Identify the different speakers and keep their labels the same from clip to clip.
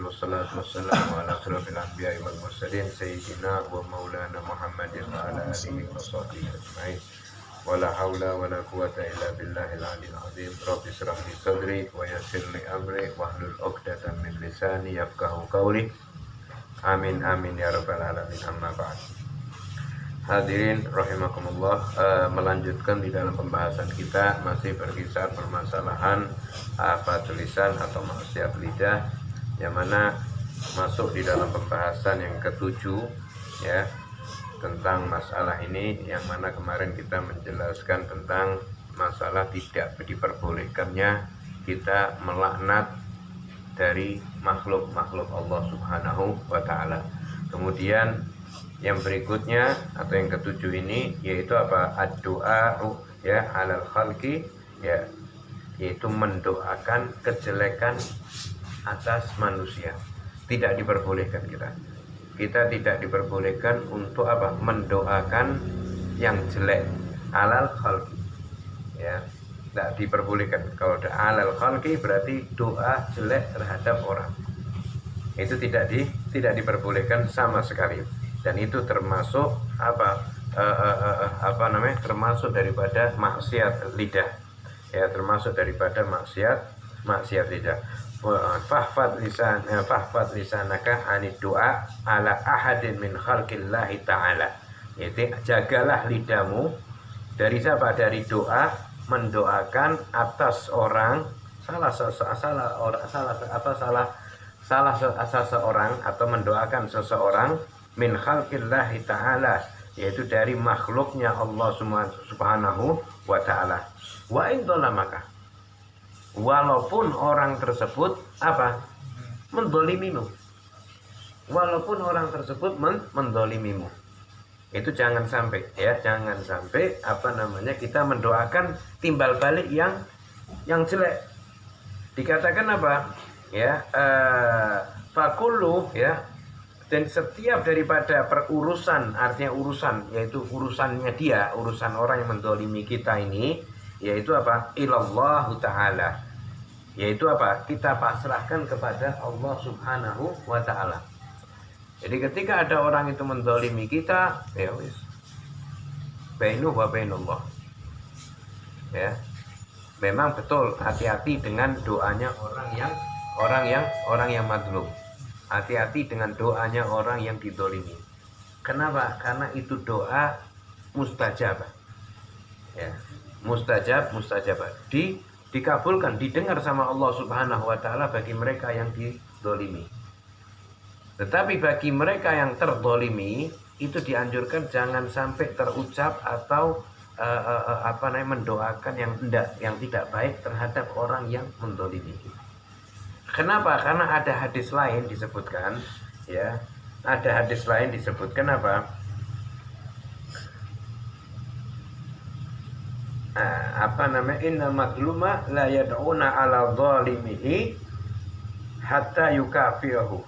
Speaker 1: wassalatu wassalamu ala asyrafil anbiya'i wal mursalin sayyidina wa maulana Muhammadin wa ala alihi wa sahbihi ajma'in. Wala haula wala quwata illa billahil aliyil azim. Rabbi shrah li sadri wa yassir li amri wahlul 'uqdatam min lisani yafqahu qawli. Amin amin ya rabbal alamin. Amma ba'd. Hadirin rahimakumullah, melanjutkan di dalam pembahasan kita masih berkisar permasalahan apa tulisan atau maksiat lidah, yang mana masuk di dalam pembahasan yang ketujuh ya, tentang masalah ini, yang mana kemarin kita menjelaskan tentang masalah tidak diperbolehkannya kita melaknat dari makhluk-makhluk Allah Subhanahu wa ta'ala. Kemudian yang berikutnya atau yang ketujuh ini yaitu apa? Ad-du'a ya alal khalqi, ya, yaitu mendoakan kejelekan atas manusia. Tidak diperbolehkan kita tidak diperbolehkan untuk apa? Mendoakan yang jelek alal khalqi, ya, tidak diperbolehkan. Kalau alal khalqi berarti doa jelek terhadap orang, itu tidak diperbolehkan sama sekali. Dan itu termasuk termasuk daripada maksiat lidah, ya, termasuk daripada maksiat lidah. Fahfad lisanaka anid du'a ala ahadin min khalqillahi ta'ala. Yaitu jagalah lidahmu dari siapa? Dari doa, mendoakan atas orang salah seseorang atau mendoakan seseorang min khalqillahi ta'ala, yaitu dari makhluknya Allah Subhanahu wa ta'ala. Wa in dhalamaka, walaupun orang tersebut apa? Mendolimimu. Walaupun orang tersebut mendolimimu. Itu jangan sampai, ya, jangan sampai kita mendoakan timbal balik yang jelek. Dikatakan apa? Ya, fakullu, ya. Dan setiap daripada perurusan, artinya urusan, yaitu urusannya dia, urusan orang yang mendolimi kita ini, yaitu apa? Ilallahu ta'ala, yaitu apa? Kita pasrahkan kepada Allah Subhanahu wa ta'ala. Jadi ketika ada orang itu mendolimi kita, ya wis, bainu wa bainullah, ya, memang betul, hati-hati dengan doanya orang yang madlum. Hati-hati dengan doanya orang yang didolimi. Kenapa? Karena itu doa mustajab, ya, mustajab. Dikabulkan, didengar sama Allah Subhanahu wa ta'ala bagi mereka yang didolimi. Tetapi bagi mereka yang terdolimi, itu dianjurkan jangan sampai terucap atau mendoakan yang tidak baik terhadap orang yang mendolimi. Kenapa? Karena ada hadis lain disebutkan, ya, ada hadis lain disebutkan apa? Inna madluma la yad'una ala zalimihi hatta yukafiyahu.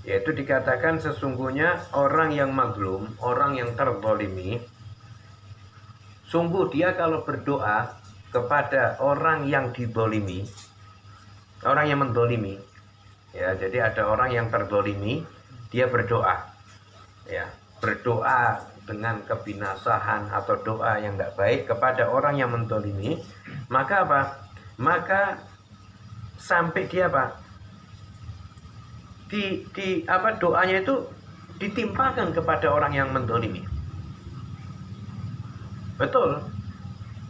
Speaker 1: Yaitu dikatakan sesungguhnya orang yang mazlum, orang yang terzalimi, sungguh dia kalau berdoa kepada orang yang dizalimi, orang yang mendolimi, ya, jadi ada orang yang terdolimi, dia berdoa, ya, berdoa dengan kebinasaan atau doa yang tidak baik kepada orang yang mendolimi, maka apa? Maka sampai dia apa? Doanya itu ditimpakan kepada orang yang mendolimi. Betul.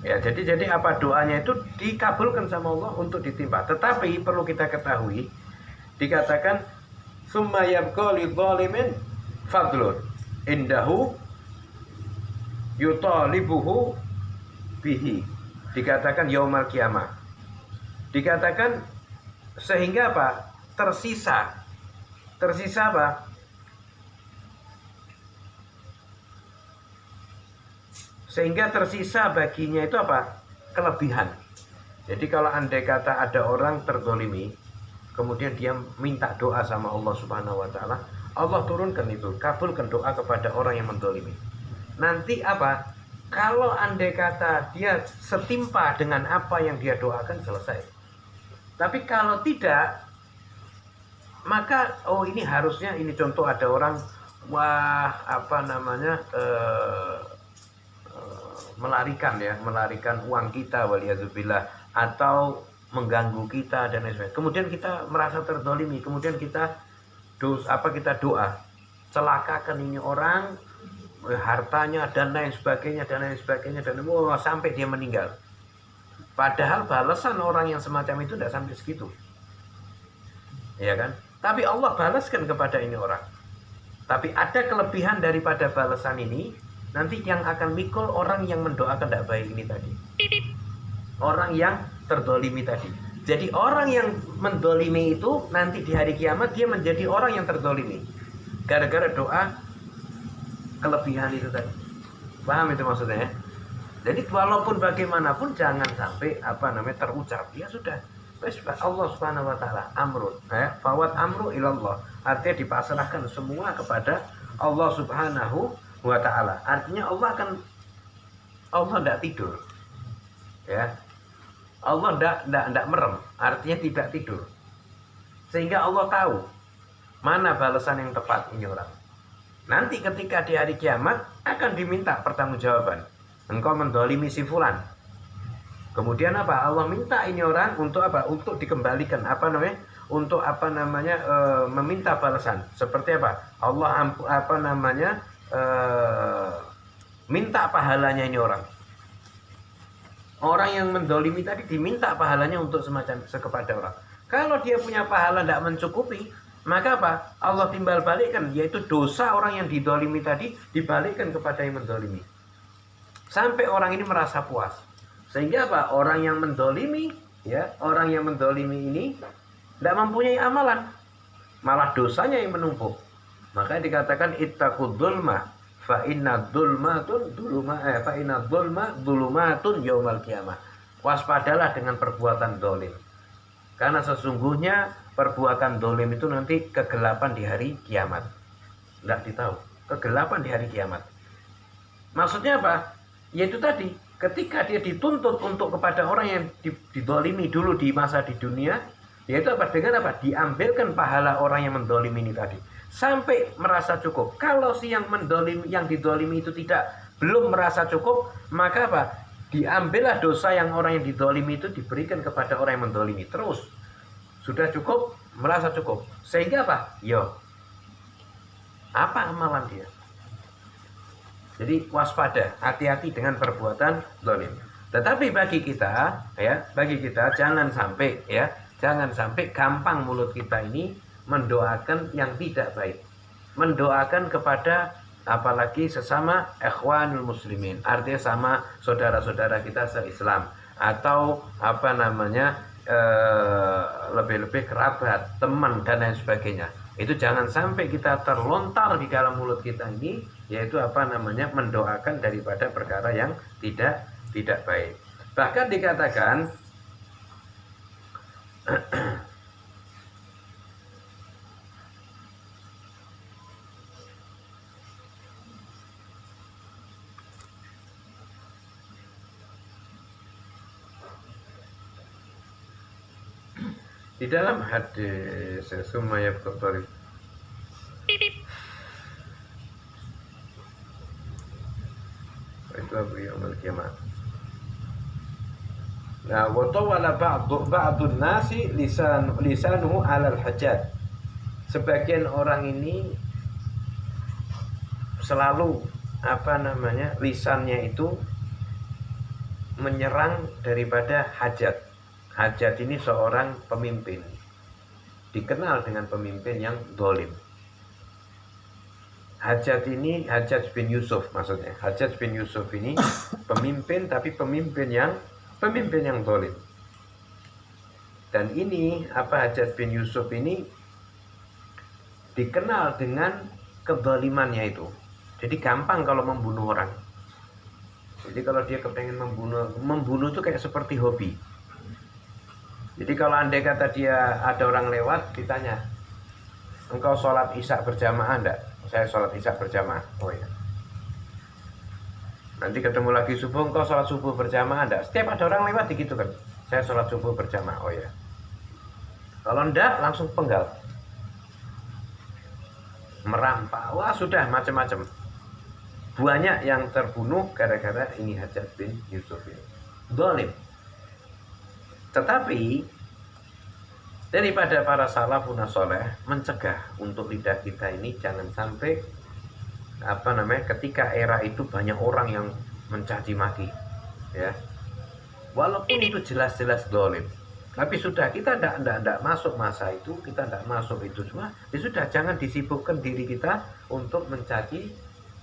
Speaker 1: Ya, jadi apa, doanya itu dikabulkan sama Allah untuk ditimpa. Tetapi perlu kita ketahui, dikatakan summa yabqa lidzalimin fadlun indahu yutalibuhu bihi. Dikatakan yaumal qiyamah. Dikatakan sehingga apa? Tersisa apa? Sehingga tersisa baginya itu apa? Kelebihan. Jadi kalau andai kata ada orang terdolimi, kemudian dia minta doa sama Allah Subhanahu wa ta'ala, Allah turunkan itu, kabulkan doa kepada orang yang mendolimi. Nanti apa? Kalau andai kata dia setimpa dengan apa yang dia doakan, selesai. Tapi kalau tidak, maka ini harusnya, ini contoh ada orang melarikan uang kita waliyadzubillah, atau mengganggu kita dan lain sebagainya. Kemudian kita merasa terdolimi, kemudian kita doa celakakan ini orang, hartanya dan lain sebagainya dan sampai dia meninggal. Padahal balasan orang yang semacam itu tidak sampai segitu, ya kan? Tapi Allah balaskan kepada ini orang. Tapi ada kelebihan daripada balasan ini, nanti yang akan mikul orang yang mendoakan tidak baik ini tadi, orang yang terdolimi tadi. Jadi orang yang mendolimi itu nanti di hari kiamat dia menjadi orang yang terdolimi gara-gara doa kelebihan itu tadi. Paham itu maksudnya ya? Jadi walaupun bagaimanapun jangan sampai terucap. Ya sudah, Allah Subhanahu wa taala amrun, fawat amru ilallah. Artinya dipasrahkan semua kepada Allah Subhanahu wa taala. Artinya Allah tidak tidur. Ya. Allah tidak merem, artinya tidak tidur. Sehingga Allah tahu mana balasan yang tepat ini orang. Nanti ketika di hari kiamat akan diminta pertanggungjawaban. Engkau mendolimi si fulan. Kemudian apa? Allah minta ini orang untuk apa? Untuk dikembalikan untuk meminta balasan. Seperti apa? Allah minta pahalanya ini orang. Orang yang mendolimi tadi diminta pahalanya untuk semacam kepada orang. Kalau dia punya pahala tidak mencukupi, maka apa? Allah timbal balikkan, yaitu dosa orang yang didolimi tadi dibalikkan kepada yang mendolimi. Sampai orang ini merasa puas. Sehingga apa? Orang yang mendolimi ini tidak mempunyai amalan, malah dosanya yang menumpuk. Maka dikatakan ittaqud dzulma fa inna dzulumatun yaumal qiyamah. Waspadalah dengan perbuatan dolim, karena sesungguhnya perbuatan dolim itu nanti kegelapan di hari kiamat. Tidak ditahu kegelapan di hari kiamat. Maksudnya apa? Yaitu tadi, ketika dia dituntut untuk kepada orang yang didolimi dulu di masa di dunia, yaitu apa? Dengan apa? Diambilkan pahala orang yang mendolimi ini tadi sampai merasa cukup. Kalau si yang didolimi itu belum merasa cukup, maka apa? Diambillah dosa yang orang yang didolimi itu diberikan kepada orang yang mendolimi. Terus sudah cukup, merasa cukup. Sehingga apa? Apa amalan dia? Jadi waspada, hati-hati dengan perbuatan zalim. Tetapi bagi kita jangan sampai gampang mulut kita ini mendoakan yang tidak baik. Mendoakan kepada apalagi sesama ikhwanul muslimin, artinya sama saudara-saudara kita se-Islam, atau lebih-lebih kerabat, teman dan lain sebagainya. Itu jangan sampai kita terlontar di dalam mulut kita ini, yaitu mendoakan daripada perkara yang tidak baik. Bahkan dikatakan di dalam hadis summa yabqari itu Abu Yaumul Qiyamah. Nah, wa tawala ba'dun nasi lisanuhu 'alal hajat. Sebagian orang ini selalu lisannya itu menyerang daripada Hajat. Hajat ini seorang pemimpin, dikenal dengan pemimpin yang dolim. Hajat bin Yusuf maksudnya. Hajat bin Yusuf ini pemimpin, tapi pemimpin yang dolim. Dan ini Hajat bin Yusuf ini dikenal dengan kedolimannya itu. Jadi gampang kalau membunuh orang. Jadi kalau dia kepengen membunuh itu kayak seperti hobi. Jadi kalau andai kata dia ada orang lewat, ditanya, engkau sholat isya berjamaah enggak? Saya sholat isya berjamaah. Oh ya. Nanti ketemu lagi subuh, engkau sholat subuh berjamaah enggak? Setiap ada orang lewat begitu kan. Saya sholat subuh berjamaah. Oh ya. Kalau enggak, langsung penggal. merampas, wah sudah macam-macam. Banyak yang terbunuh gara-gara ini Hajjaj bin Yusuf ini. Zalim. Tetapi daripada para salafun soleh mencegah untuk lidah kita ini jangan sampai ketika era itu banyak orang yang mencaci maki, ya. Walaupun itu jelas-jelas zalim. Tapi sudah kita tidak masuk masa itu, kita tidak masuk itu semua. Ya sudah, jangan disibukkan diri kita untuk mencaci.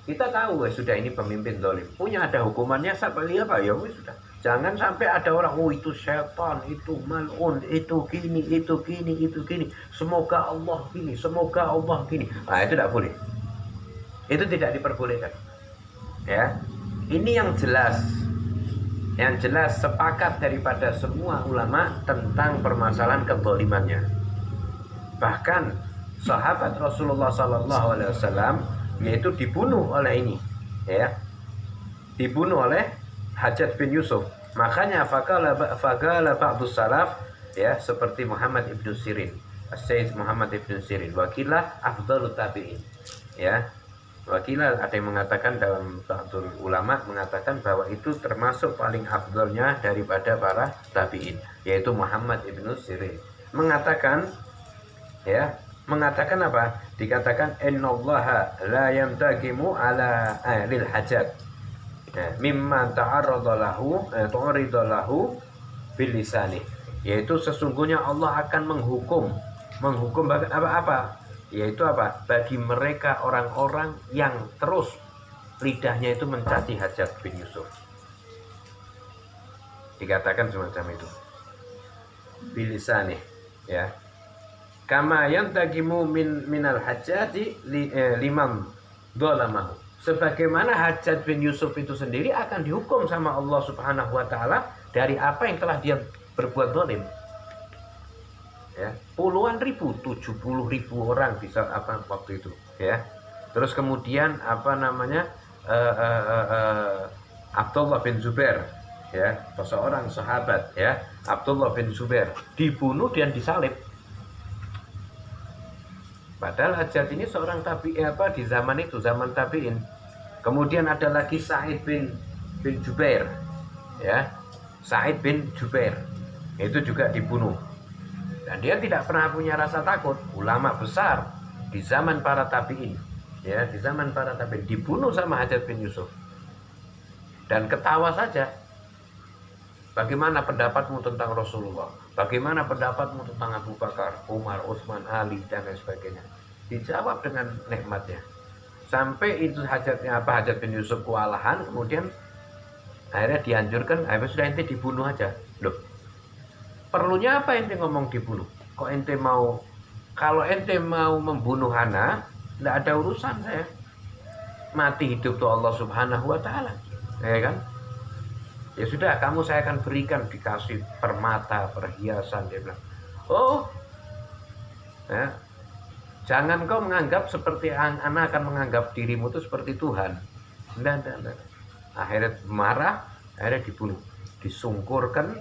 Speaker 1: Kita tahu sudah ini pemimpin zalim, punya ada hukumannya sampai apa ya sudah. Jangan sampai ada orang itu setan, itu mal'un, itu gini, itu gini, itu gini. Semoga Allah gini, semoga Allah gini. Nah, itu tidak boleh. Itu tidak diperbolehkan. Ya. Ini yang jelas. Yang jelas sepakat daripada semua ulama tentang permasalahan kezalimannya. Bahkan sahabat Rasulullah SAW yaitu dibunuh oleh ini, ya, dibunuh oleh Hajjaj bin Yusuf. Makanya faqala ba'dus salaf, ya, seperti Muhammad ibn Sirin, Sayyid Muhammad ibn Sirin, wakilah afdalut tabi'in, ya. Wakilah ada yang mengatakan dalam ba'dul ulama mengatakan bahwa itu termasuk paling afdalnya daripada para tabi'in, yaitu Muhammad ibn Sirin. Mengatakan, ya, mengatakan apa? Dikatakan innallaha la yamtakimu ala ahlil hajat, mimman ta'arrada lahu tu'rida bil lisani, yaitu sesungguhnya Allah akan menghukum apa? Yaitu apa? Bagi mereka orang-orang yang terus lidahnya itu mencaci Hajjaj bin Yusuf. Dikatakan semacam itu. Bilisani, ya. Kama yantakimu minal hajjaji liman dzalamahu. Sebagaimana Hajjaj bin Yusuf itu sendiri akan dihukum sama Allah Subhanahu wa taala dari apa yang telah dia berbuat zalim. Ya, puluhan ribu, 70.000 orang bisa waktu itu, ya. Terus kemudian Abdullah bin Zubair, ya, seorang sahabat, ya, Abdullah bin Zubair dibunuh dan disalib. Padahal Hajjaj ini seorang di zaman itu, zaman tabi'in. Kemudian ada lagi Sa'id bin Jubair, ya, Sa'id bin Jubair itu juga dibunuh. Dan dia tidak pernah punya rasa takut. Ulama besar di zaman para tabi'in, ya, di zaman para tabi'in dibunuh sama Hajjaj bin Yusuf. Dan ketawa saja. Bagaimana pendapatmu tentang Rasulullah? Bagaimana pendapatmu tentang Abu Bakar, Umar, Utsman, Ali dan lain sebagainya? Dijawab dengan nikmatnya. Sampai itu Hajjaj bin Yusuf kewalahan, kemudian akhirnya dianjurkan, sudah ente dibunuh aja. Loh, perlunya apa ente ngomong dibunuh? Kok ente mau, kalau ente mau membunuh Hana, tidak ada urusan saya. Mati hidup tuh Allah Subhanahu wa taala, ya kan? Ya sudah, kamu saya akan berikan, dikasih permata, perhiasan. Dia bilang, oh, ya, jangan kau menganggap seperti anak akan menganggap dirimu itu seperti Tuhan. Tidak. Akhirnya marah, akhirnya dibunuh, disungkurkan,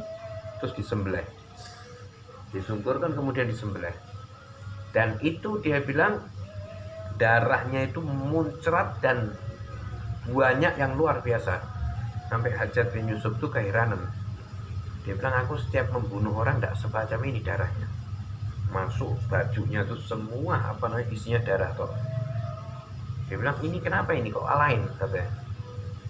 Speaker 1: terus disembelih. Disungkurkan kemudian disembelih. Dan itu dia bilang darahnya itu muncrat dan banyak yang luar biasa. Sampai Hajjaj bin Yusuf itu keheranan. Dia bilang, aku setiap membunuh orang tidak semacam ini darahnya. Masuk bajunya itu semua isinya darah toh. Dia bilang, ini kenapa ini kok lain, katanya.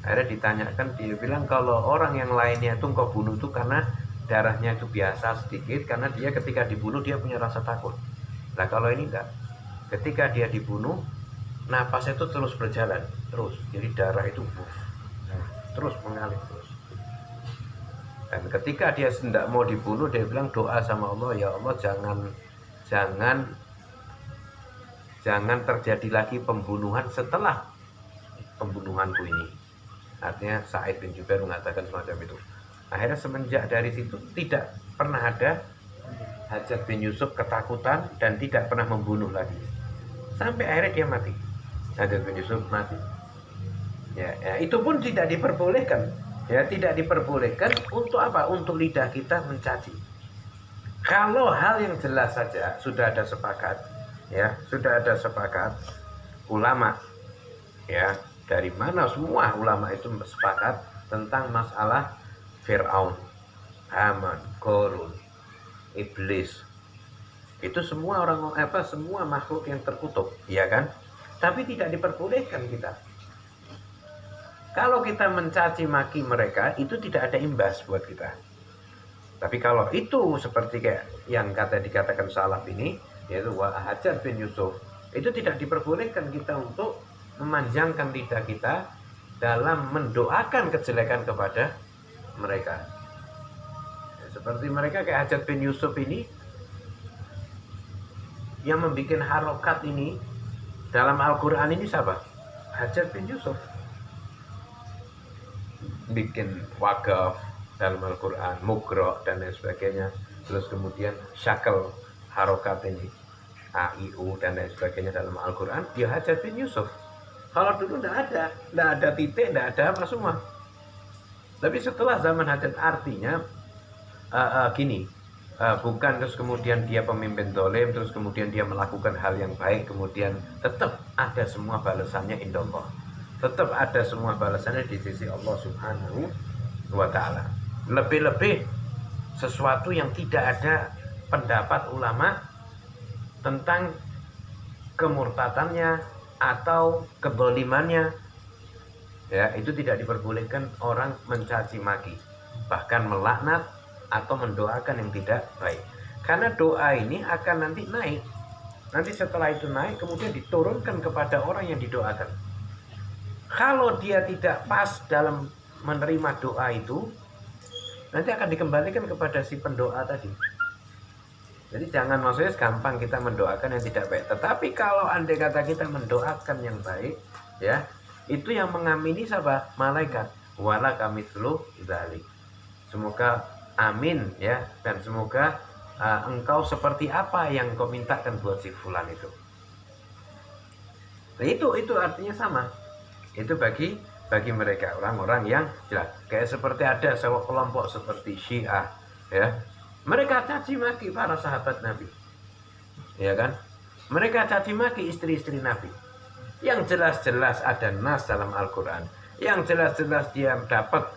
Speaker 1: Akhirnya ditanyakan, dia bilang kalau orang yang lainnya itu engkau bunuh itu karena darahnya itu biasa sedikit, karena dia ketika dibunuh dia punya rasa takut. Nah kalau ini enggak, ketika dia dibunuh napasnya itu terus berjalan terus, jadi darah itu terus mengalir terus. Dan ketika dia tidak mau dibunuh, dia bilang doa sama Allah, ya Allah jangan terjadi lagi pembunuhan setelah pembunuhanku ini. Artinya Sa'id bin Jubair mengatakan semacam itu. Akhirnya semenjak dari situ tidak pernah ada Hajjaj bin Yusuf ketakutan dan tidak pernah membunuh lagi. Sampai akhirnya dia mati. Hajjaj bin Yusuf mati. Ya, itu pun tidak diperbolehkan. Ya, tidak diperbolehkan untuk apa? Untuk lidah kita mencaci. Kalau hal yang jelas saja sudah ada sepakat, ya, sudah ada sepakat ulama, ya, dari mana semua ulama itu sepakat tentang masalah Fir'aun, Haman, Korun, Iblis. Itu semua semua makhluk yang terkutuk, ya kan? Tapi tidak diperbolehkan kita. Kalau kita mencaci maki mereka, itu tidak ada imbas buat kita. Tapi kalau itu seperti kayak yang dikatakan salaf ini, yaitu Hajar bin Yusuf, itu tidak diperbolehkan kita untuk memanjangkan lidah kita dalam mendoakan kejelekan kepada mereka. Seperti mereka kayak Hajar bin Yusuf ini, yang membuat harokat ini dalam Al-Quran ini siapa? Hajar bin Yusuf. Bikin wakaf dalam Al-Quran, mukro dan lain sebagainya. Terus kemudian syakel harokat ini, AIU dan lain sebagainya dalam Al-Quran, dia Hajar bin Yusuf. Kalau dulu tidak ada titik, tidak ada apa semua. Tapi setelah zaman Hajar, artinya bukan terus kemudian dia pemimpin dolim, terus kemudian dia melakukan hal yang baik, kemudian tetap ada semua balasannya indallah. Tetap ada semua balasannya di sisi Allah Subhanahu wa Ta'ala. Lebih-lebih sesuatu yang tidak ada pendapat ulama tentang kemurtadannya atau kedolimannya, ya, itu tidak diperbolehkan orang mencaci maki, bahkan melaknat atau mendoakan yang tidak baik. Karena doa ini akan nanti naik. Nanti setelah itu naik, kemudian diturunkan kepada orang yang didoakan. Kalau dia tidak pas dalam menerima doa itu, nanti akan dikembalikan kepada si pendoa tadi. Jadi jangan, maksudnya gampang kita mendoakan yang tidak baik. Tetapi kalau andai kata kita mendoakan yang baik, ya, itu yang mengamini siapa? Malaikat. Wala kamitslu dzalik. Semoga amin, ya, dan semoga engkau seperti apa yang kau mintakan buat si fulan itu. Nah, itu artinya sama. Itu bagi mereka, orang-orang yang jelas. Kayak seperti ada kelompok seperti Syiah, ya. Mereka caci maki para sahabat Nabi, ya kan? Mereka caci maki istri-istri Nabi. Yang jelas-jelas ada nas dalam Al-Quran, yang jelas-jelas dia dapat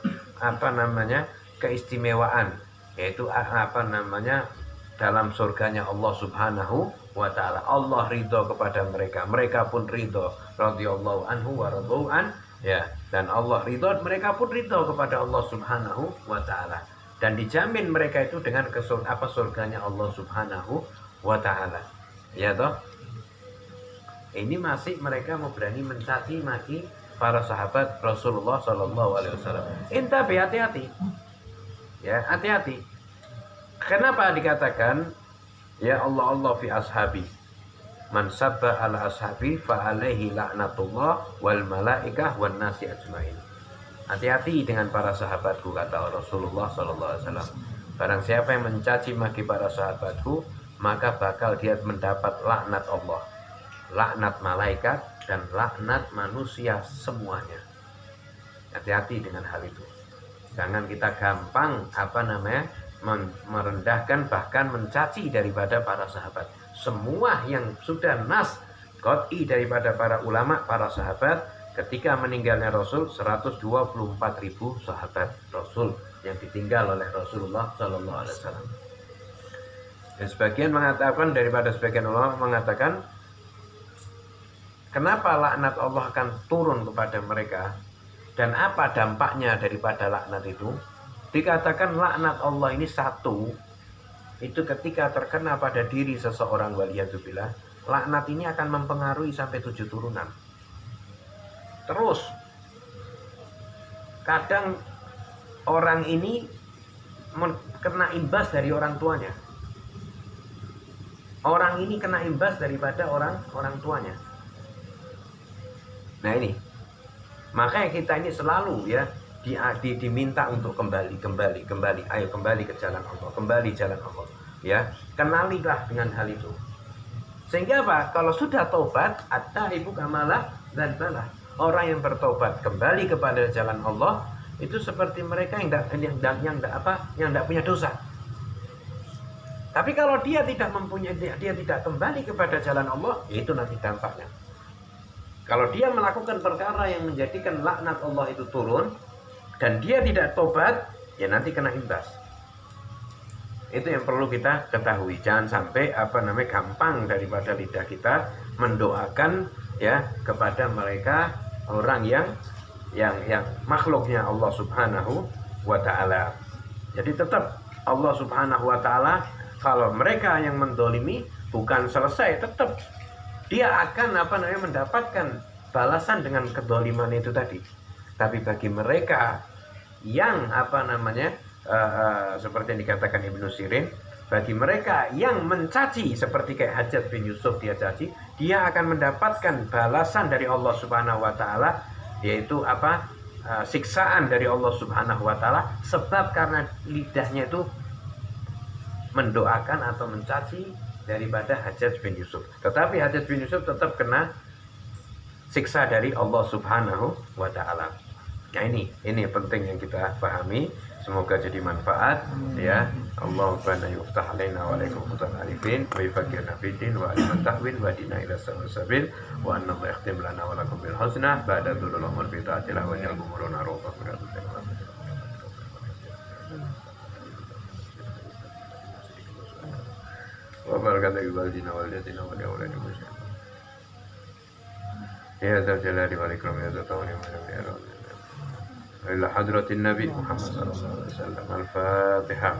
Speaker 1: keistimewaan, yaitu dalam surganya Allah Subhanahu wa Ta'ala. Allah ridho kepada mereka, mereka pun ridho, radhiyallahu anhu wa radhu'an, ya, dan Allah ridho, mereka pun ridho kepada Allah Subhanahu wa Ta'ala, dan dijamin mereka itu dengan surganya Allah Subhanahu wa Ta'ala, ya toh. Ini masih mereka mau berani mencaci maki para sahabat Rasulullah Sallallahu Alaihi Wasallam. Tapi hati-hati, ya, hati-hati. Kenapa dikatakan ya Allah fi ashabi, man sabba ala ashabi fa alaihi la'natullah wal malaikah wan nasi ajmain. Hati-hati dengan para sahabatku, kata Rasulullah Sallallahu Alaihi Wasallam. Barang siapa yang mencaci maki para sahabatku, maka bakal dia mendapat laknat Allah, laknat malaikat, dan laknat manusia semuanya. Hati-hati dengan hal itu. Jangan kita gampang merendahkan, bahkan mencaci daripada para sahabat. Semua yang sudah nas qat'i daripada para ulama, para sahabat, ketika meninggalnya Rasul, 124.000 sahabat Rasul yang ditinggal oleh Rasulullah Sallallahu Alaihi Wasallam. Dan sebagian mengatakan, daripada sebagian ulama mengatakan, kenapa laknat Allah akan turun kepada mereka, dan apa dampaknya daripada laknat itu? Dikatakan laknat Allah ini satu, itu ketika terkena pada diri seseorang, waliyadzubillah, laknat ini akan mempengaruhi sampai 7 turunan. Terus kadang orang ini kena imbas dari orang tuanya. Orang ini kena imbas daripada orang tuanya. Nah ini, makanya kita ini selalu, ya, diminta untuk kembali, ayo kembali ke jalan Allah, kembali jalan Allah, ya, kenalilah dengan hal itu. Sehingga apa? Kalau sudah tobat, at-taibu kamalah dan balah, orang yang bertobat kembali kepada jalan Allah itu seperti mereka yang tidak punya dosa. Tapi kalau dia tidak kembali kepada jalan Allah, itu nanti dampaknya. Kalau dia melakukan perkara yang menjadikan laknat Allah itu turun dan dia tidak tobat, ya nanti kena imbas. Itu yang perlu kita ketahui. Jangan sampai gampang daripada lidah kita mendoakan ya kepada mereka orang yang makhluknya Allah Subhanahu wa taala. Jadi tetap Allah Subhanahu wa taala, kalau mereka yang mendolimi bukan selesai, tetap dia akan mendapatkan balasan dengan kedoliman itu tadi. Tapi bagi mereka yang seperti yang dikatakan Ibnu Sirin, bagi mereka yang mencaci seperti kayak Hajjaj bin Yusuf, dia caci, dia akan mendapatkan balasan dari Allah Subhanahu wa taala, yaitu siksaan dari Allah Subhanahu wa taala, sebab karena lidahnya itu mendoakan atau mencaci daripada Hajjaj bin Yusuf. Tetapi Hajjaj bin Yusuf tetap kena siksa dari Allah Subhanahu wa taala. Nah, ini penting yang kita pahami. Semoga jadi manfaat ya. Allahumma yuftah alaina wa alaikum futan arifin wa yufaqihna fid din wa aliman tahwil wa dina ila sabil wa anna ma yakhtim lana wa lakum bil husna ba'da dhulul umur bi ta'atillah wa jal umuruna ruqa wa barakatuhu waldina walidatina wa liawladi muslim ya dzal jalali wal ikram ya dzal tawli ya rabbi ila hadratin nabi Muhammad sallallahu alaihi wasallam. Al-Fatihah.